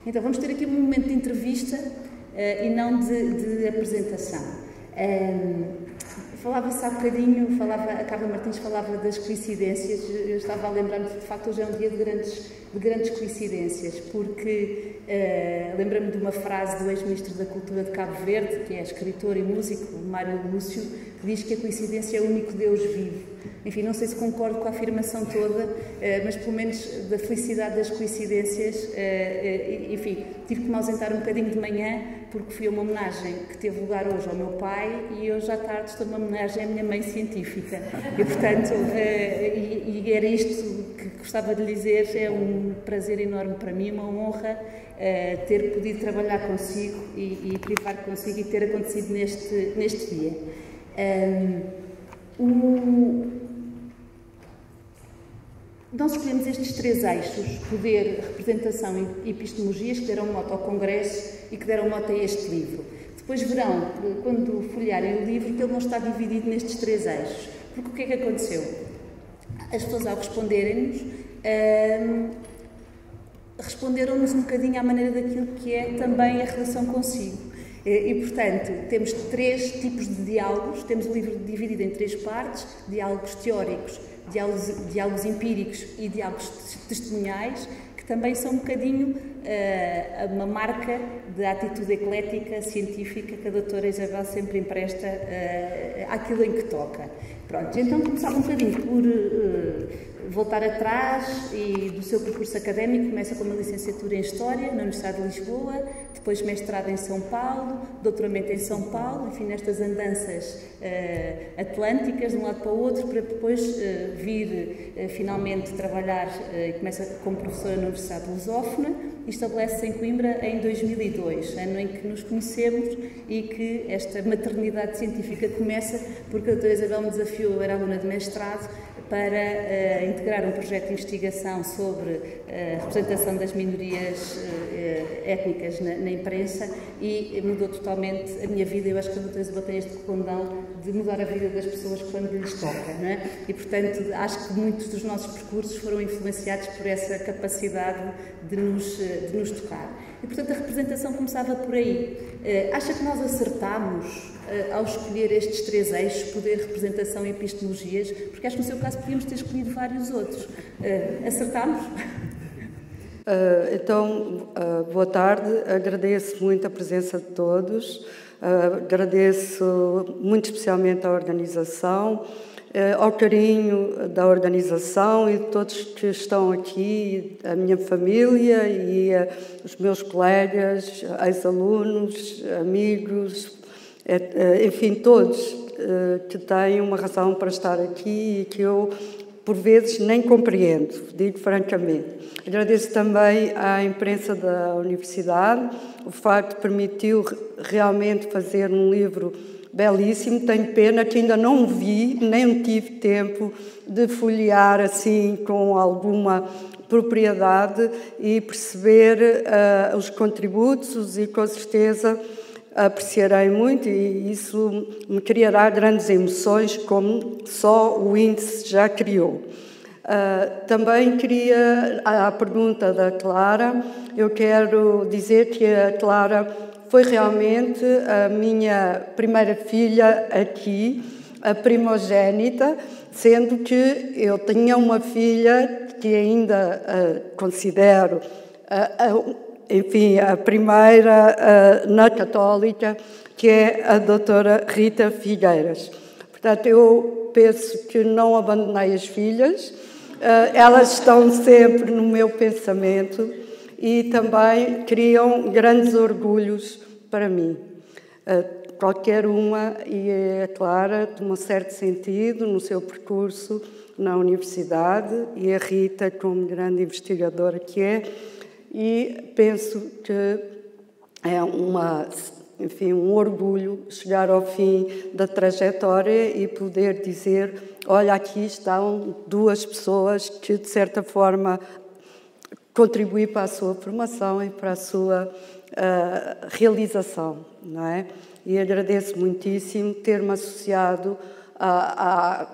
Então vamos ter aqui um momento de entrevista e não de apresentação. Falava-se há bocadinho, a Carla Martins falava das coincidências. Eu estava a lembrar-me de facto hoje é um dia de grandes coincidências, porque lembro-me de uma frase do ex-ministro da Cultura de Cabo Verde, que é escritor e músico, Mário Lúcio, que diz que a coincidência é o único Deus vivo. Enfim, não sei se concordo com a afirmação toda, mas pelo menos da felicidade das coincidências, enfim, tive que me ausentar um bocadinho de manhã, porque fui a uma homenagem que teve lugar hoje ao meu pai e hoje à tarde estou numa homenagem à minha mãe científica. E, portanto, e era isto que gostava de lhe dizer, é um prazer enorme para mim, uma honra ter podido trabalhar consigo e privar consigo e ter acontecido neste dia. Nós escolhemos estes três eixos, poder, representação e epistemologias, que deram mote ao Congresso e que deram mote a este livro. Depois verão, quando folhearem o livro, que ele não está dividido nestes três eixos. Porque o que é que aconteceu? As pessoas, ao responderem-nos, responderam-nos um bocadinho à maneira daquilo que é também a relação consigo. E, portanto, temos três tipos de diálogos, temos o livro dividido em três partes: diálogos teóricos, diálogos empíricos e diálogos testemunhais, que também são um bocadinho uma marca da atitude eclética, científica, que a doutora Isabel sempre empresta àquilo em que toca. Pronto, então começava um bocadinho por voltar atrás e do seu percurso académico. Começa com uma licenciatura em História na Universidade de Lisboa, depois mestrado em São Paulo, doutoramento em São Paulo, enfim, nestas andanças atlânticas de um lado para o outro, para depois vir finalmente trabalhar e começa como professora na Universidade Lusófona e estabelece-se em Coimbra em 2002, ano em que nos conhecemos e que esta maternidade científica começa, porque a doutora Isabel me desafiou, eu era aluna de mestrado, para integrar um projeto de investigação sobre a representação das minorias étnicas na imprensa e mudou totalmente a minha vida. Eu acho que a doutora Isabel tem este condão de mudar a vida das pessoas quando lhes toca, não é? E, portanto, acho que muitos dos nossos percursos foram influenciados por essa capacidade de nos tocar. E, portanto, a representação começava por aí. Acha que nós acertámos ao escolher estes três eixos, poder, representação e epistemologias? Porque acho que no seu caso podíamos ter escolhido vários outros. Acertámos? Boa tarde. Agradeço muito a presença de todos. Agradeço muito especialmente à organização, ao carinho da organização e de todos que estão aqui, a minha família e os meus colegas, ex-alunos, amigos, enfim, todos que têm uma razão para estar aqui e que eu, por vezes, nem compreendo, digo francamente. Agradeço também à imprensa da Universidade, o facto de permitiu realmente fazer um livro belíssimo. Tenho pena que ainda não o vi, nem tive tempo de folhear assim com alguma propriedade e perceber os contributos e, com certeza, apreciarei muito e isso me criará grandes emoções, como só o índice já criou. Também queria, à pergunta da Clara, eu quero dizer que a Clara foi realmente a minha primeira filha aqui, a primogênita, sendo que eu tinha uma filha que ainda considero enfim, a primeira na Católica, que é a doutora Rita Figueiras. Portanto, eu penso que não abandonei as filhas, elas estão sempre no meu pensamento e também criam grandes orgulhos para mim. Qualquer uma, e é Clara, de um certo sentido, no seu percurso na universidade, e a Rita, como grande investigadora que é, e penso que é um orgulho chegar ao fim da trajetória e poder dizer: olha, aqui estão duas pessoas que, de certa forma, contribuem para a sua formação e para a sua realização, não é? E agradeço muitíssimo ter-me associado a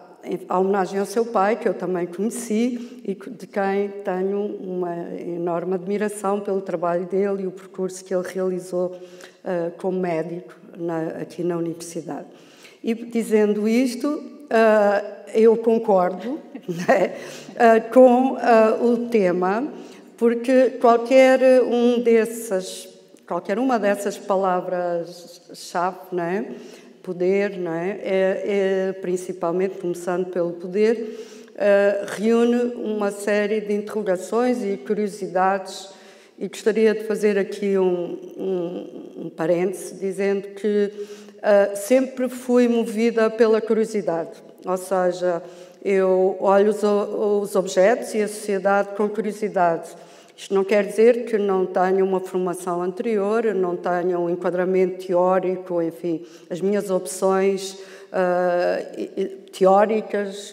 a homenagem ao seu pai, que eu também conheci e de quem tenho uma enorme admiração pelo trabalho dele e o percurso que ele realizou como médico aqui na Universidade. E dizendo isto, eu concordo, né, com o tema, porque qualquer uma dessas palavras-chave, né, poder, não é? Principalmente, começando pelo poder, reúne uma série de interrogações e curiosidades, e gostaria de fazer aqui um parêntese, dizendo que sempre fui movida pela curiosidade, ou seja, eu olho os objetos e a sociedade com curiosidade. Isto não quer dizer que não tenha uma formação anterior, não tenha um enquadramento teórico, enfim, as minhas opções teóricas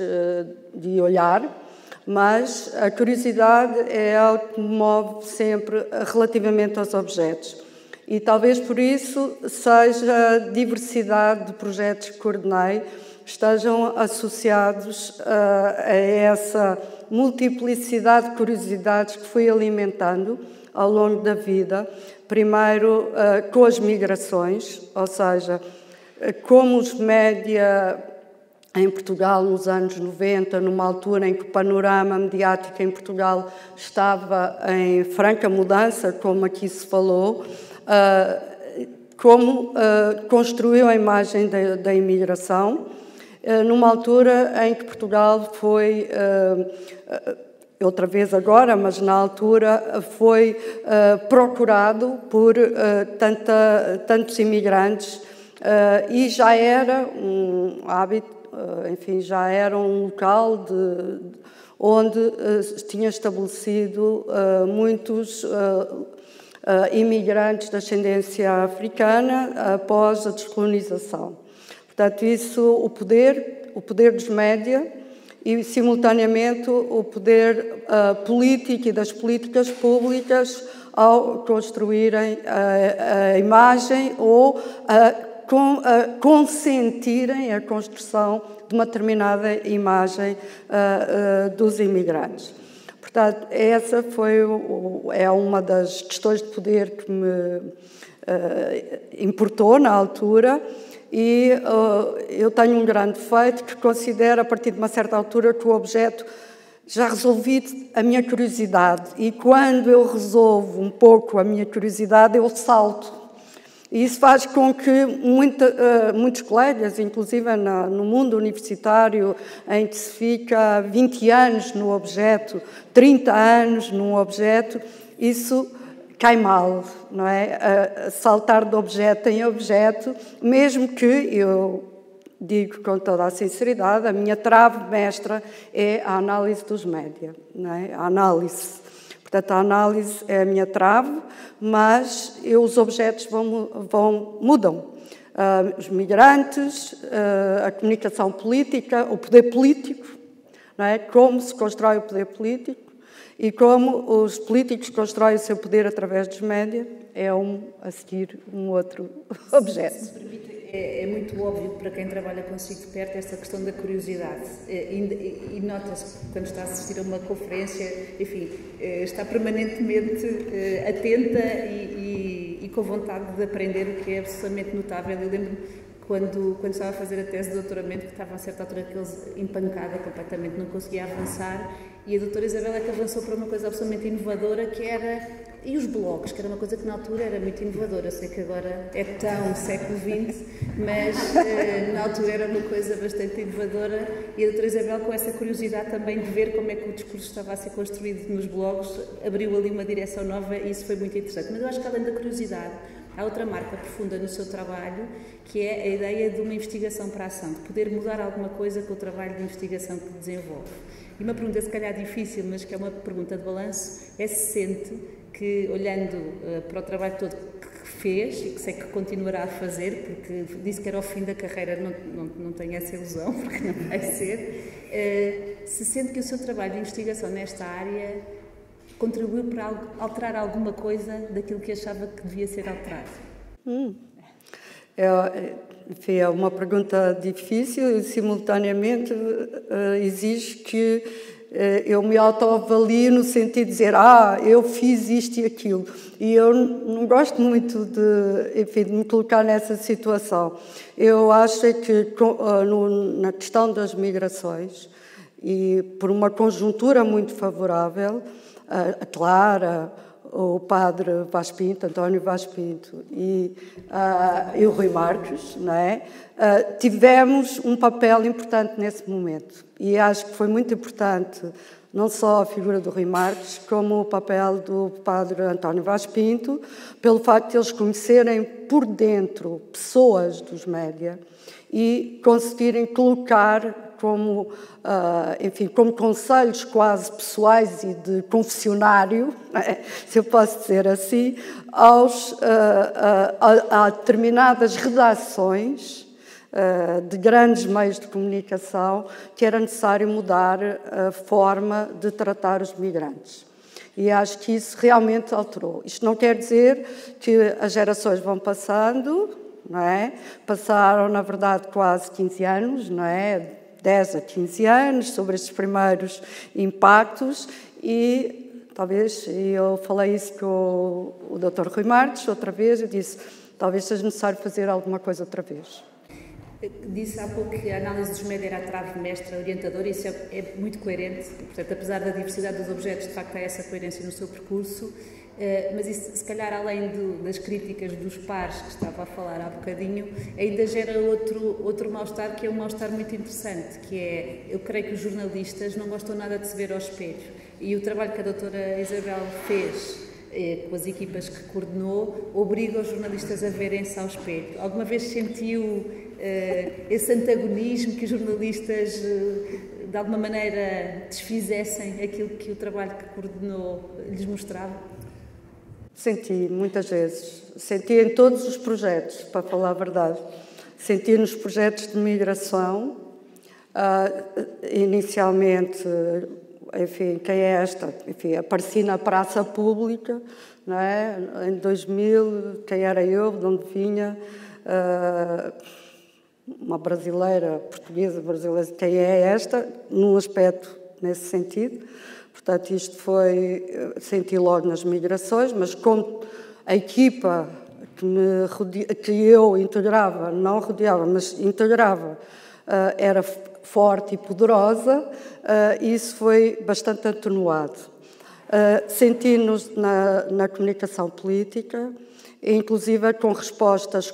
de olhar, mas a curiosidade é algo que me move sempre relativamente aos objetos. E talvez por isso seja a diversidade de projetos que coordenei estejam associados a essa multiplicidade de curiosidades que fui alimentando ao longo da vida. Primeiro com as migrações, ou seja, como os média em Portugal nos anos 90, numa altura em que o panorama mediático em Portugal estava em franca mudança, como aqui se falou, como construiu a imagem da imigração, numa altura em que Portugal foi, outra vez agora, mas na altura, foi procurado por tantos imigrantes e já era um hábito, enfim, já era um local onde tinha estabelecido muitos imigrantes de ascendência africana após a descolonização. Portanto, isso, o poder dos média e, simultaneamente, o poder político e das políticas públicas ao construírem a imagem ou consentirem a construção de uma determinada imagem dos imigrantes. Portanto, essa é uma das questões de poder que me importou na altura. E eu tenho um grande defeito que considero, a partir de uma certa altura, que o objeto já resolvi a minha curiosidade. E quando eu resolvo um pouco a minha curiosidade, eu salto. E isso faz com que muitos colegas, inclusive no mundo universitário, em que se fica 20 anos no objeto, 30 anos num objeto, isso cai mal, não é? Saltar de objeto em objeto, mesmo que, eu digo com toda a sinceridade, a minha trave mestra é a análise dos média, não é? A análise. Portanto, a análise é a minha trave, mas os objetos mudam. Os migrantes, a comunicação política, o poder político, não é? Como se constrói o poder político, e como os políticos constroem o seu poder através dos média, é a seguir um outro objeto. Se me permite, é muito óbvio para quem trabalha consigo de perto esta questão da curiosidade. E nota-se quando está a assistir a uma conferência, enfim, está permanentemente atenta e com vontade de aprender, o que é absolutamente notável. Eu lembro-me quando estava a fazer a tese de doutoramento, que estava a certa altura empancada completamente, não conseguia avançar, e a doutora Isabel é que avançou para uma coisa absolutamente inovadora, que era, e os blogs, que era uma coisa que na altura era muito inovadora. Eu sei que agora é tão século XX, mas na altura era uma coisa bastante inovadora, e a doutora Isabel, com essa curiosidade também de ver como é que o discurso estava a ser construído nos blogs, abriu ali uma direção nova, e isso foi muito interessante. Mas eu acho que, além da curiosidade, há outra marca profunda no seu trabalho, que é a ideia de uma investigação para a ação, de poder mudar alguma coisa com o trabalho de investigação que desenvolve. E uma pergunta, se calhar difícil, mas que é uma pergunta de balanço, é se sente que, olhando para o trabalho todo que fez, e que sei que continuará a fazer, porque disse que era o fim da carreira, não tenho essa ilusão, porque não vai ser, se sente que o seu trabalho de investigação nesta área contribuiu para alterar alguma coisa daquilo que achava que devia ser alterado? enfim, é uma pergunta difícil e, simultaneamente, exige que eu me autoavalio no sentido de dizer eu fiz isto e aquilo. E eu não gosto muito de me colocar nessa situação. Eu acho que na questão das migrações, e por uma conjuntura muito favorável, a Clara, o padre Vaz Pinto, António Vaz Pinto e o Rui Marques, não é? Tivemos um papel importante nesse momento. E acho que foi muito importante não só a figura do Rui Marques, como o papel do padre António Vaz Pinto, pelo facto de eles conhecerem por dentro pessoas dos média e conseguirem colocar como conselhos quase pessoais e de confessionário, se eu posso dizer assim, a determinadas redações de grandes meios de comunicação que era necessário mudar a forma de tratar os migrantes. E acho que isso realmente alterou. Isto não quer dizer que as gerações vão passando, não é? Passaram, na verdade, quase 15 anos, não é? 10 a 15 anos, sobre estes primeiros impactos e talvez, eu falei isso com o Dr. Rui Marques outra vez, eu disse, talvez seja necessário fazer alguma coisa outra vez. Disse há pouco que a análise dos média era a trave mestra, orientadora, e isso é muito coerente, portanto, apesar da diversidade dos objetos, de facto há essa coerência no seu percurso, mas isso, se calhar, além das críticas dos pares que estava a falar há bocadinho, ainda gera outro mal-estar, que é um mal-estar muito interessante, que é, eu creio que os jornalistas não gostam nada de se ver ao espelho, e o trabalho que a doutora Isabel fez com as equipas que coordenou, obriga os jornalistas a verem-se ao espelho. Alguma vez sentiu esse antagonismo, que os jornalistas de alguma maneira desfizessem aquilo que o trabalho que coordenou lhes mostrava? Senti, muitas vezes. Senti em todos os projetos, para falar a verdade. Senti nos projetos de migração, inicialmente, enfim, quem é esta? Enfim, apareci na praça pública, não é? Em 2000, quem era eu, de onde vinha, uma brasileira, portuguesa brasileira, quem é esta? Num aspecto nesse sentido. Portanto, isto foi, senti logo nas migrações, mas como a equipa que eu integrava, não rodeava, mas integrava, era forte e poderosa, isso foi bastante atenuado. Senti-nos na comunicação política, inclusive com respostas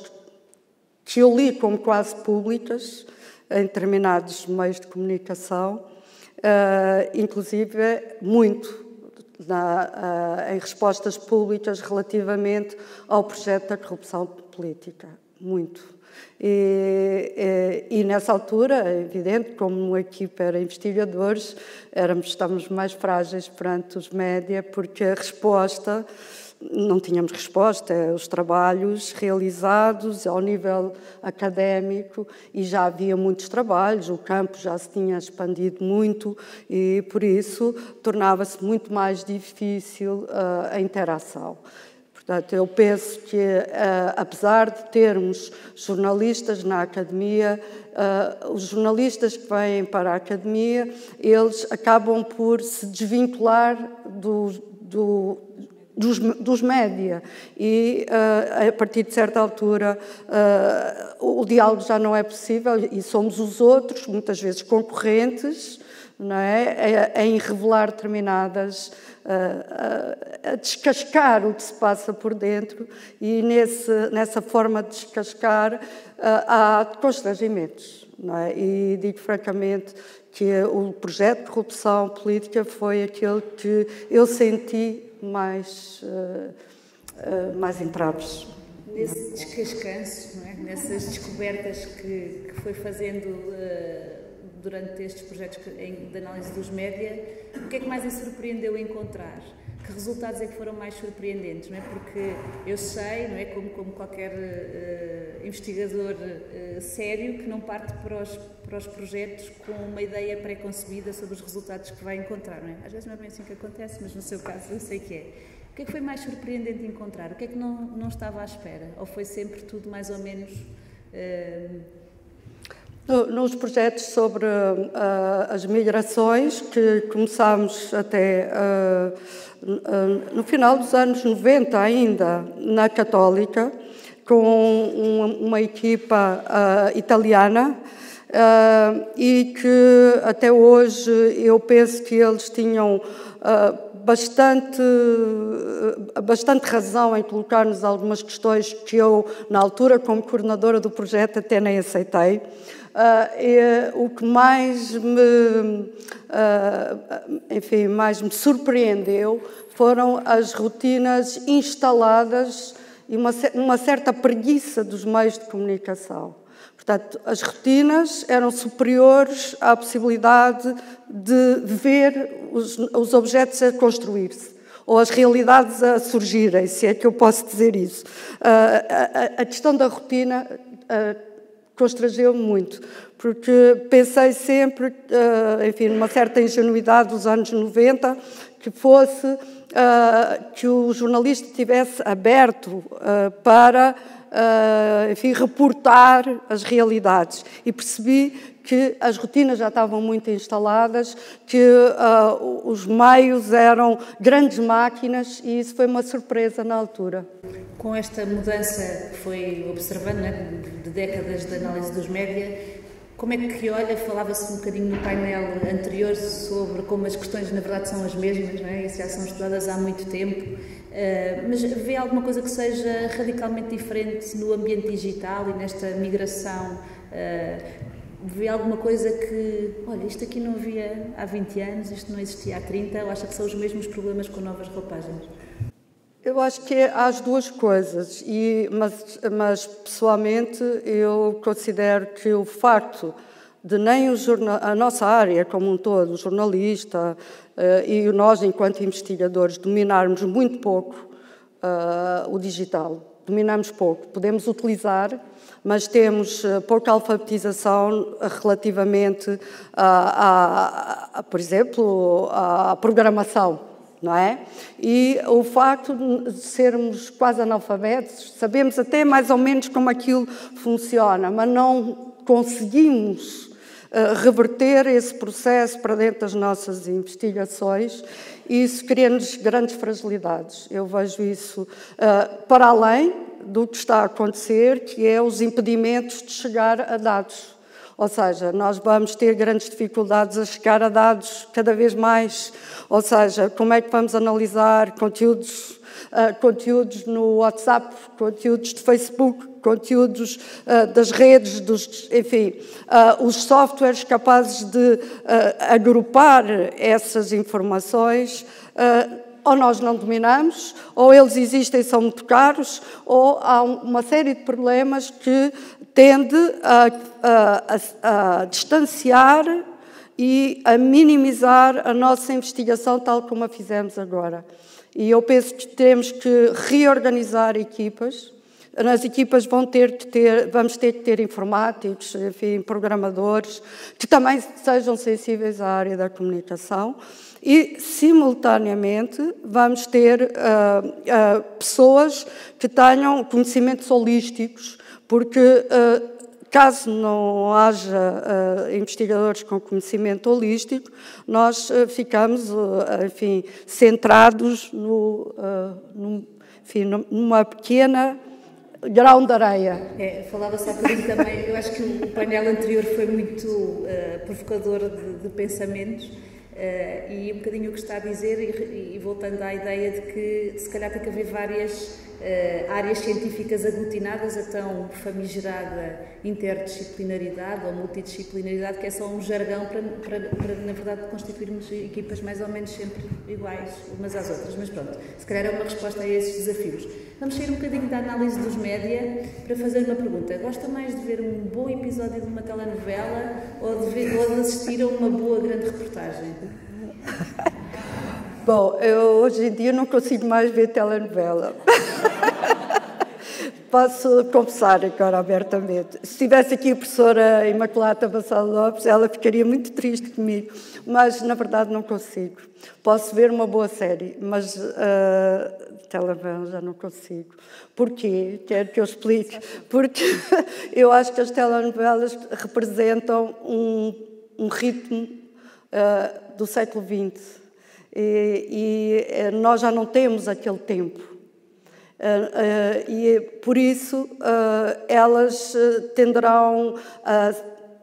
que eu li como quase públicas em determinados meios de comunicação, inclusive muito em respostas públicas relativamente ao projeto da corrupção política, muito. E nessa altura, é evidente, como a equipa era investigadores, estávamos mais frágeis perante os média, porque a resposta, não tínhamos resposta, os trabalhos realizados ao nível académico, e já havia muitos trabalhos, o campo já se tinha expandido muito e, por isso, tornava-se muito mais difícil a interação. Portanto, eu penso que, apesar de termos jornalistas na academia, os jornalistas que vêm para a academia, eles acabam por se desvincular dos média e, a partir de certa altura, o diálogo já não é possível e somos os outros, muitas vezes concorrentes, não é? Em revelar determinadas, a descascar o que se passa por dentro, e nessa forma de descascar há constrangimentos, não é? E digo francamente que o projeto de corrupção política foi aquele que eu senti mais entraves. Nesse descascanço, não é? Nessas descobertas que foi fazendo durante estes projetos de análise dos média, o que é que mais a surpreendeu encontrar? Que resultados é que foram mais surpreendentes? Não é? Porque eu sei, não é, como qualquer investigador sério, que não parte para os projetos com uma ideia pré-concebida sobre os resultados que vai encontrar. Não é? Às vezes não é bem assim que acontece, mas no seu caso eu sei que é. O que é que foi mais surpreendente encontrar? O que é que não estava à espera? Ou foi sempre tudo mais ou menos Nos projetos sobre as migrações, que começámos até no final dos anos 90 ainda, na Católica, com uma equipa italiana, e que até hoje eu penso que eles tinham bastante razão em colocar-nos algumas questões que eu, na altura, como coordenadora do projeto, até nem aceitei. O que mais mais me surpreendeu foram as rotinas instaladas e uma certa preguiça dos meios de comunicação. Portanto, as rotinas eram superiores à possibilidade de ver os objetos a construir-se, ou as realidades a surgirem, se é que eu posso dizer isso. A questão da rotina constrangeu-me muito, porque pensei sempre, numa certa ingenuidade dos anos 90, que fosse que o jornalista estivesse aberto para reportar as realidades, e percebi que as rotinas já estavam muito instaladas, que os meios eram grandes máquinas, e isso foi uma surpresa na altura. Com esta mudança que foi observando, né, de décadas de análise dos média, como é que olha? Falava-se um bocadinho no painel anterior sobre como as questões na verdade são as mesmas, não é? E já são estudadas há muito tempo, mas vê alguma coisa que seja radicalmente diferente no ambiente digital e nesta migração? Vê alguma coisa que, olha, isto aqui não havia há 20 anos, isto não existia há 30, ou acha que são os mesmos problemas com novas roupagens? Eu acho que há as duas coisas, mas pessoalmente eu considero que o facto de nem a nossa área como um todo, o jornalista e nós enquanto investigadores, dominarmos muito pouco o digital, dominamos pouco, podemos utilizar, mas temos pouca alfabetização relativamente, por exemplo, à programação. Não é? E o facto de sermos quase analfabetos, sabemos até mais ou menos como aquilo funciona, mas não conseguimos reverter esse processo para dentro das nossas investigações, e isso cria-nos grandes fragilidades. Eu vejo isso para além do que está a acontecer, que é os impedimentos de chegar a dados. Ou seja, nós vamos ter grandes dificuldades a chegar a dados cada vez mais. Ou seja, como é que vamos analisar conteúdos no WhatsApp, conteúdos de Facebook, conteúdos das redes, os softwares capazes de agrupar essas informações, ou nós não dominamos, ou eles existem e são muito caros, ou há uma série de problemas que tende a distanciar e a minimizar a nossa investigação tal como a fizemos agora. E eu penso que temos que reorganizar equipas. Nas equipas vamos ter que ter informáticos, programadores, que também sejam sensíveis à área da comunicação. E, simultaneamente, vamos ter pessoas que tenham conhecimentos holísticos, porque caso não haja investigadores com conhecimento holístico, nós ficamos, centrados numa pequena grão de areia. Falava-se há bocadinho também, eu acho que o painel anterior foi muito provocador de pensamentos, e um bocadinho o que está a dizer, e voltando à ideia de que se calhar tem que haver várias áreas científicas aglutinadas a tão famigerada interdisciplinaridade ou multidisciplinaridade, que é só um jargão para na verdade, constituirmos equipas mais ou menos sempre iguais umas às outras. Mas pronto, se calhar é uma resposta a esses desafios. Vamos sair um bocadinho da análise dos média para fazer uma pergunta. Gosta mais de ver um bom episódio de uma telenovela ou de assistir a uma boa grande reportagem? Bom, eu hoje em dia não consigo mais ver telenovela. Posso confessar agora abertamente. Se tivesse aqui a professora Imaculada Vassalo Lopes, ela ficaria muito triste comigo, mas na verdade não consigo. Posso ver uma boa série, mas telenovelas já não consigo. Porquê? Quero que eu explique. Porque eu acho que as telenovelas representam um ritmo do século XX e nós já não temos aquele tempo. E por isso elas tenderão a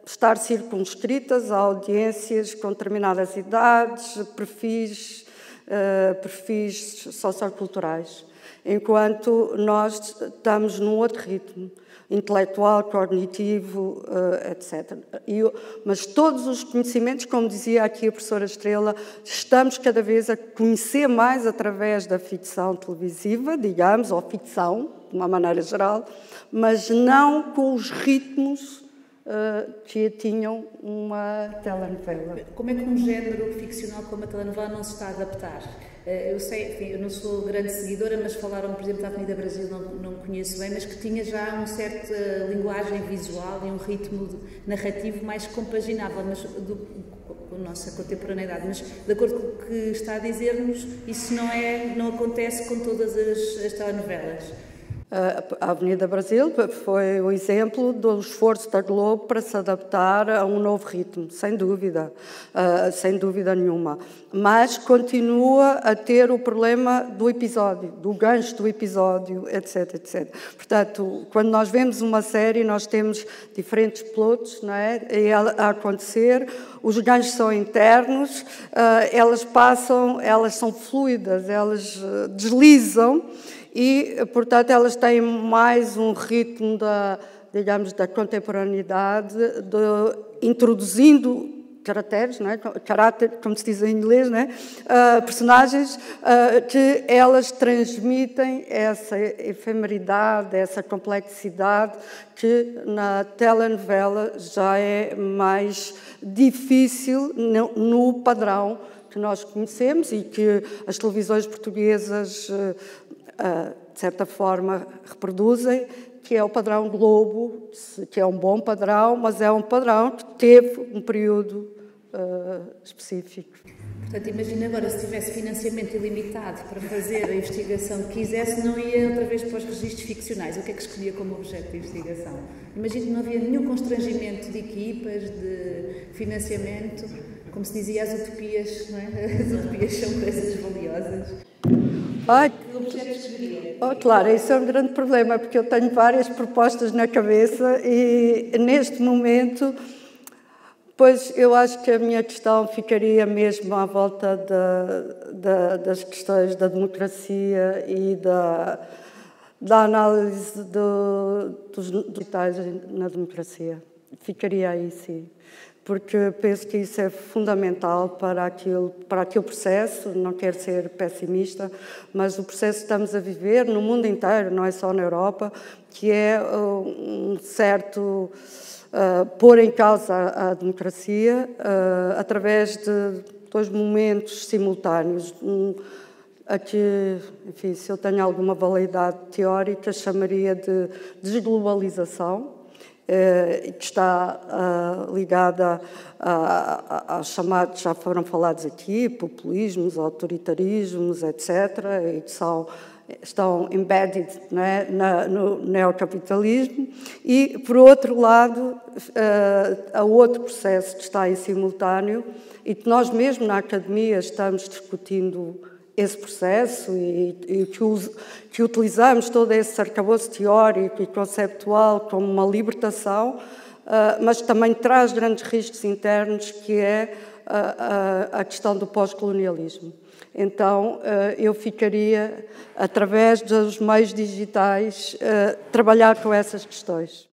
estar circunscritas a audiências com determinadas idades, perfis socioculturais, enquanto nós estamos num outro ritmo, intelectual, cognitivo, etc. Mas todos os conhecimentos, como dizia aqui a professora Estrela, estamos cada vez a conhecer mais através da ficção televisiva, digamos, ou ficção, de uma maneira geral, mas não com os ritmos que tinham uma telenovela. Como é que um género ficcional como a telenovela não se está a adaptar? Eu sei, enfim, eu não sou grande seguidora, mas falaram, por exemplo, da Avenida Brasil, não conheço bem, mas que tinha já uma certa linguagem visual e um ritmo narrativo mais compaginável, mas com a nossa contemporaneidade. Mas, de acordo com o que está a dizer-nos, isso não acontece com todas as telenovelas. A Avenida Brasil foi o exemplo do esforço da Globo para se adaptar a um novo ritmo, sem dúvida nenhuma. Mas continua a ter o problema do episódio, do gancho do episódio, etc, etc. Portanto, quando nós vemos uma série, nós temos diferentes plots, não é? A acontecer, os ganchos são internos, elas são fluidas, elas deslizam, e, portanto, elas têm mais um ritmo da contemporaneidade, introduzindo caracteres, não é? Caráter, como se diz em inglês, não é? Personagens que elas transmitem essa efemeridade, essa complexidade que na telenovela já é mais difícil no padrão que nós conhecemos e que as televisões portuguesas de certa forma reproduzem, que é o padrão Globo, que é um bom padrão, mas é um padrão que teve um período específico. Portanto, imagina agora, se tivesse financiamento ilimitado para fazer a investigação que quisesse, não ia outra vez para os registros ficcionais. O que é que escolhia como objeto de investigação? Imagina que não havia nenhum constrangimento de equipas, de financiamento, como se dizia, as utopias, não é? As utopias são coisas valiosas. Claro, isso é um grande problema, porque eu tenho várias propostas na cabeça e, neste momento, pois eu acho que a minha questão ficaria mesmo à volta das questões da democracia e da análise dos digitais na democracia. Ficaria aí, sim. Porque penso que isso é fundamental para aquele processo, não quero ser pessimista, mas o processo que estamos a viver no mundo inteiro, não é só na Europa, que é um certo pôr em causa a democracia através de dois momentos simultâneos. A que, enfim, se eu tenho alguma validade teórica, chamaria de desglobalização, que está ligada aos chamados, já foram falados aqui, populismos, autoritarismos, etc., e que estão embedded, não é, no neocapitalismo. E, por outro lado, há outro processo que está em simultâneo e que nós mesmo na academia estamos discutindo esse processo e que utilizamos todo esse arcabouço teórico e conceptual como uma libertação, mas também traz grandes riscos internos, que é a questão do pós-colonialismo. Então, eu ficaria, através dos meios digitais, trabalhar com essas questões.